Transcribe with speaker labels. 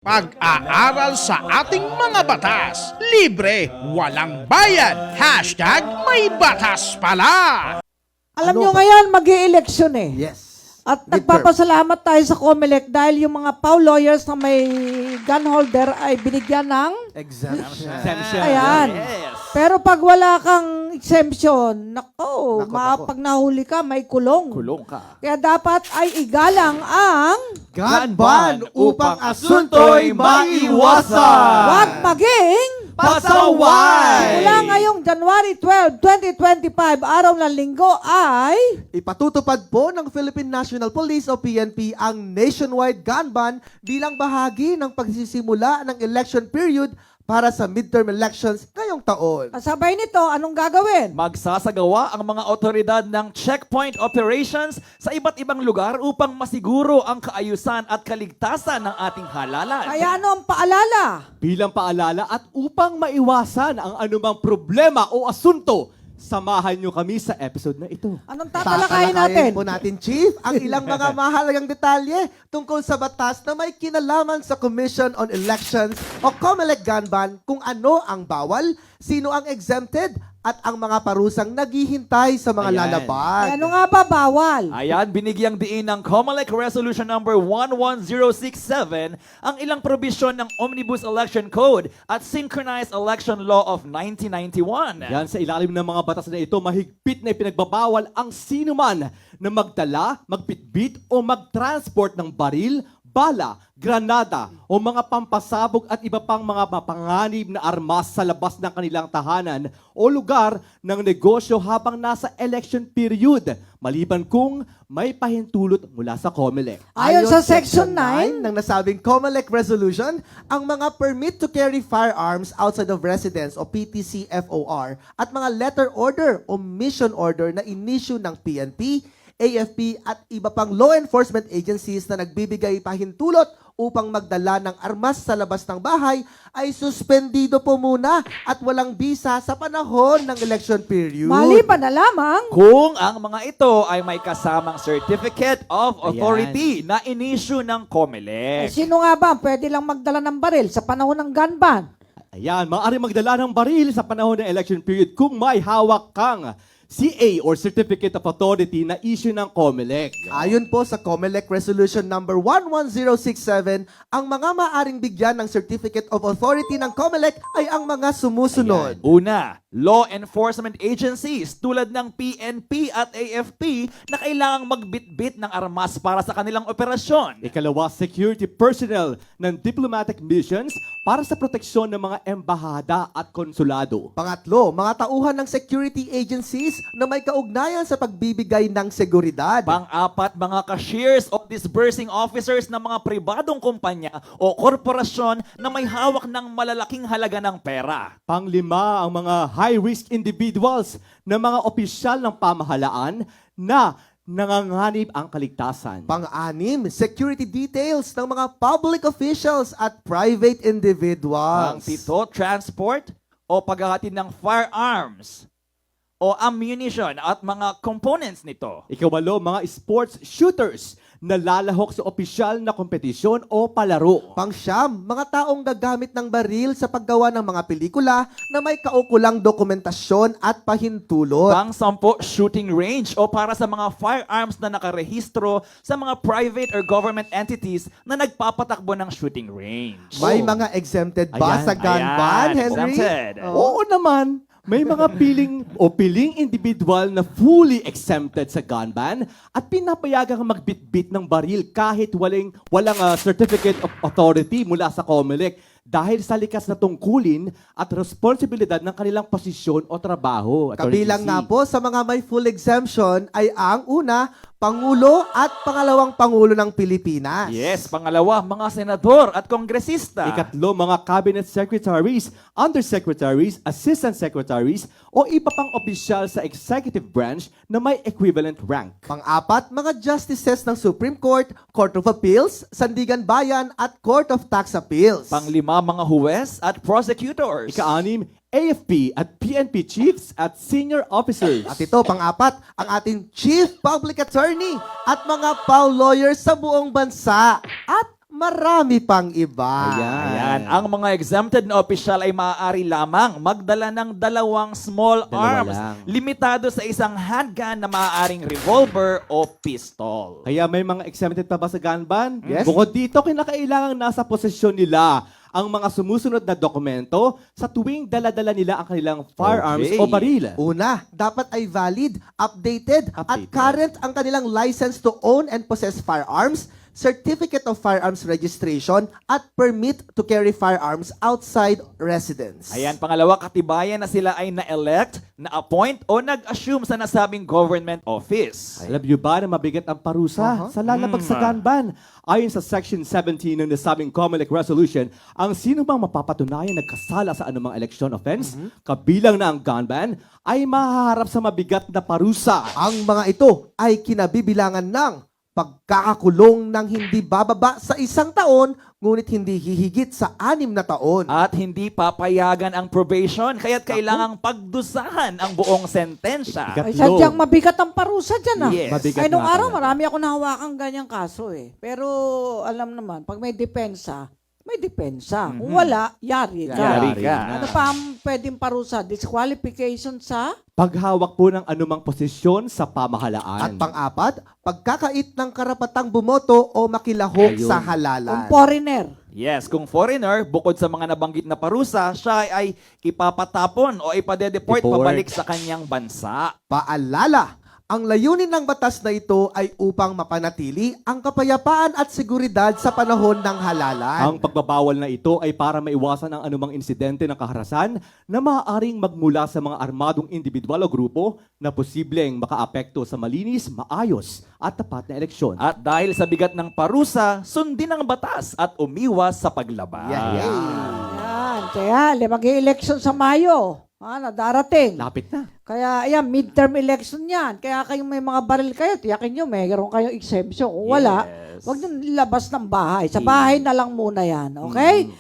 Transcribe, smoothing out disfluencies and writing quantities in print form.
Speaker 1: Pag-aaral sa ating mga batas. Libre, walang bayad. Hashtag may batas pala.
Speaker 2: Alam nyo ngayon, mag-i-election eh.
Speaker 3: Yes.
Speaker 2: At
Speaker 3: Midterm.
Speaker 2: nagpapasalamat tayo sa COMELEC dahil yung mga PAW lawyers na may gun holder ay binigyan ng...
Speaker 3: Exemption.
Speaker 2: Ayan. Pero pag wala kang exemption, nako,
Speaker 3: Nako.
Speaker 2: pag nahuli ka, may kulong.
Speaker 3: Kulong ka.
Speaker 2: Kaya dapat ay igalang ang
Speaker 3: Gun ban upang asunto'y maiwasan.
Speaker 2: wag maging
Speaker 3: Pasaway!
Speaker 2: mula ngayong January 12, 2025, araw ng linggo ay
Speaker 4: Ipatutupad po ng Philippine National Police o PNP ang nationwide gun ban bilang bahagi ng pagsisimula ng election period para sa midterm elections ngayong taon.
Speaker 2: kasabay nito, anong gagawin?
Speaker 5: Magsasagawa ang mga otoridad ng checkpoint operations sa iba't ibang lugar upang masiguro ang kaayusan at kaligtasan ng ating halalan.
Speaker 2: Kaya ano ang paalala?
Speaker 3: Bilang paalala at upang maiwasan ang anumang problema o asunto, samahan nyo kami sa episode na ito.
Speaker 2: Anong tatalakayin natin?
Speaker 4: po natin, Chief, ang ilang mga mahalagang detalye tungkol sa batas na may kinalaman sa Commission on Elections o COMELEC gun ban, kung ano ang bawal, sino ang exempted, at ang mga parusang naghihintay sa mga
Speaker 5: Ayan.
Speaker 4: lalabag.
Speaker 2: Ay, ano nga ba bawal?
Speaker 5: Ayan, binigyang diin ng COMELEC Resolution number 11067 ang ilang probisyon ng Omnibus Election Code at Synchronized Election Law of 1991.
Speaker 3: Yan, sa ilalim ng mga batas na ito, mahigpit na ipinagbabawal ang sino man na magdala, magpitbit o magtransport ng baril, bala, granada o mga pampasabog at iba pang mga mapanganib na armas sa labas ng kanilang tahanan o lugar ng negosyo habang nasa election period, maliban kung may pahintulot mula sa COMELEC.
Speaker 2: Ayon sa Section 9,
Speaker 4: ng nasabing COMELEC resolution, ang mga permit to carry firearms outside of residence o PTC-FOR at mga letter order o mission order na inisyu ng PNP, AFP at iba pang law enforcement agencies na nagbibigay pahintulot upang magdala ng armas sa labas ng bahay ay suspendido po muna at walang bisa sa panahon ng election period.
Speaker 2: maliban na lamang
Speaker 5: Kung ang mga ito ay may kasamang Certificate of Authority na inisyu ng COMELEC.
Speaker 2: sino nga ba ang pwede lang magdala ng baril sa panahon ng gun ban?
Speaker 3: Ayan, maaari magdala ng baril sa panahon ng election period kung may hawak kang CA or Certificate of Authority na issue ng COMELEC.
Speaker 4: Ayon po sa COMELEC Resolution number 11067, ang mga maaring bigyan ng Certificate of Authority ng COMELEC ay ang mga sumusunod.
Speaker 5: Una, law enforcement agencies tulad ng PNP at AFP na kailangang magbitbit ng armas para sa kanilang operasyon.
Speaker 3: Ikalawa, security personnel ng diplomatic missions para sa proteksyon ng mga embahada at konsulado.
Speaker 4: Pangatlo, mga tauhan ng security agencies na may kaugnayan sa pagbibigay ng seguridad.
Speaker 5: Pang-apat, mga cashiers o disbursing officers ng mga pribadong kumpanya o korporasyon na may hawak ng malalaking halaga ng pera.
Speaker 3: Panglima, ang mga high-risk individuals na mga opisyal ng pamahalaan na nanganganib ang kaligtasan.
Speaker 4: Pang-anim, security details ng mga public officials at private individuals.
Speaker 5: Pang-pito, transport o paghahatid ng firearms o ammunition at mga components nito.
Speaker 3: Ikawalo, mga sports shooters na lalahok sa opisyal na kompetisyon o palaro.
Speaker 4: Pang-siyam, mga taong gagamit ng baril sa paggawa ng mga pelikula na may kaukulang dokumentasyon at pahintulot.
Speaker 5: Pang-sampo, shooting range o para sa mga firearms na nakarehistro sa mga private or government entities na nagpapatakbo ng shooting range.
Speaker 4: May mga exempted ba
Speaker 3: Ayan.
Speaker 4: sa gun ban, Henry?
Speaker 5: exempted.
Speaker 3: Oo naman, may mga piling individual na fully exempted sa gun ban at pinapayagang magbitbit ng baril kahit walang certificate of authority mula sa COMELEC dahil sa likas na tungkulin at responsibilidad ng kanilang posisyon o trabaho. Attorney
Speaker 4: Kabilang
Speaker 3: GC.
Speaker 4: nga po sa mga may full exemption ay ang una, Pangulo at pangalawang Pangulo ng Pilipinas.
Speaker 5: Yes, pangalawa, mga senador at kongresista.
Speaker 3: Ikatlo, mga cabinet secretaries, undersecretaries, assistant secretaries, o iba pang opisyal sa executive branch na may equivalent rank.
Speaker 4: Pang-apat, mga justices ng Supreme Court, Court of Appeals, Sandigan Bayan at Court of Tax Appeals.
Speaker 5: Panglima, mga huwes at prosecutors.
Speaker 3: Ika-anim, AFP at PNP chiefs at senior officers.
Speaker 4: At ito, pang-apat, ang ating Chief Public Attorney at mga PAW lawyers sa buong bansa.
Speaker 2: At
Speaker 4: marami pang iba.
Speaker 5: Ayan. Ang mga exempted na opisyal ay maaari lamang magdala ng 2 small
Speaker 3: Dalawa
Speaker 5: arms.
Speaker 3: lang.
Speaker 5: Limitado sa isang handgun na maaaring revolver o pistol.
Speaker 3: Kaya may mga exempted pa ba sa gun ban?
Speaker 4: Yes.
Speaker 3: Bukod dito, kinakailangan nasa posisyon nila ang mga sumusunod na dokumento sa tuwing dala-dala nila ang kanilang firearms
Speaker 5: Okay.
Speaker 3: o baril.
Speaker 4: Una, dapat ay valid, updated, at
Speaker 3: Updated.
Speaker 4: current ang kanilang license to own and possess firearms, certificate of firearms registration, at permit to carry firearms outside residence.
Speaker 5: Ayan, pangalawa, katibayan na sila ay na-elect, na-appoint o nag-assume sa nasabing government office.
Speaker 3: Alam niyo ba na mabigat ang parusa sa lalabag sa gun ban? Ayon sa Section 17 ng nasabing COMELEC Resolution, ang sino mang mapapatunayan nagkasala sa anumang election offense, kabilang na ang gun ban, ay mahaharap sa mabigat na parusa.
Speaker 4: Ang mga ito ay kinabibilangan ng pagkakakulong ng hindi bababa sa 1 taon, ngunit hindi hihigit sa 6 na taon.
Speaker 5: At hindi papayagan ang probation, kaya't kailangang pagdusahan ang buong sentensya.
Speaker 3: Bigat.
Speaker 2: Ay, sadyang mabigat ang parusa dyan ah.
Speaker 5: Yes.
Speaker 3: Mabigat
Speaker 2: Ay, nung
Speaker 3: nga
Speaker 2: araw,
Speaker 3: talaga.
Speaker 2: marami ako nahawakan ganyang kaso eh. Pero, alam naman, pag may depensa, may depensa. Kung wala, yari ka.
Speaker 5: Yari ka.
Speaker 2: Ano pa ang pwedeng parusa? Disqualification sa?
Speaker 3: Paghawak po ng anumang posisyon sa pamahalaan.
Speaker 4: At pang-apat, pagkakait ng karapatang bumoto o makilahok
Speaker 3: Ayun.
Speaker 4: sa
Speaker 2: Kung
Speaker 4: halalan.
Speaker 2: foreigner.
Speaker 5: Yes, kung foreigner, bukod sa mga nabanggit na parusa, siya ay ipapatapon o ipadedeport
Speaker 3: Deport.
Speaker 5: pabalik sa kanyang bansa.
Speaker 4: Paalala, ang layunin ng batas na ito ay upang mapanatili ang kapayapaan at seguridad sa panahon ng halalan.
Speaker 3: Ang pagbabawal na ito ay para maiwasan ang anumang insidente ng kaharasan na maaaring magmula sa mga armadong individual o grupo na posibleng makaapekto sa malinis, maayos at tapat na eleksyon.
Speaker 5: At dahil sa bigat ng parusa, sundin ang batas at umiwas sa paglabag.
Speaker 2: Yan. Kaya, mag-election sa Mayo. Na darating.
Speaker 3: Lapit na.
Speaker 2: Kaya, ayan, midterm election yan. Kaya kayong may mga baril kayo, tiyakin nyo, mayroon kayong exemption. Kung wala,
Speaker 5: Yes.
Speaker 2: wag nyo nilabas ng bahay. Sa bahay na lang muna yan. Okay?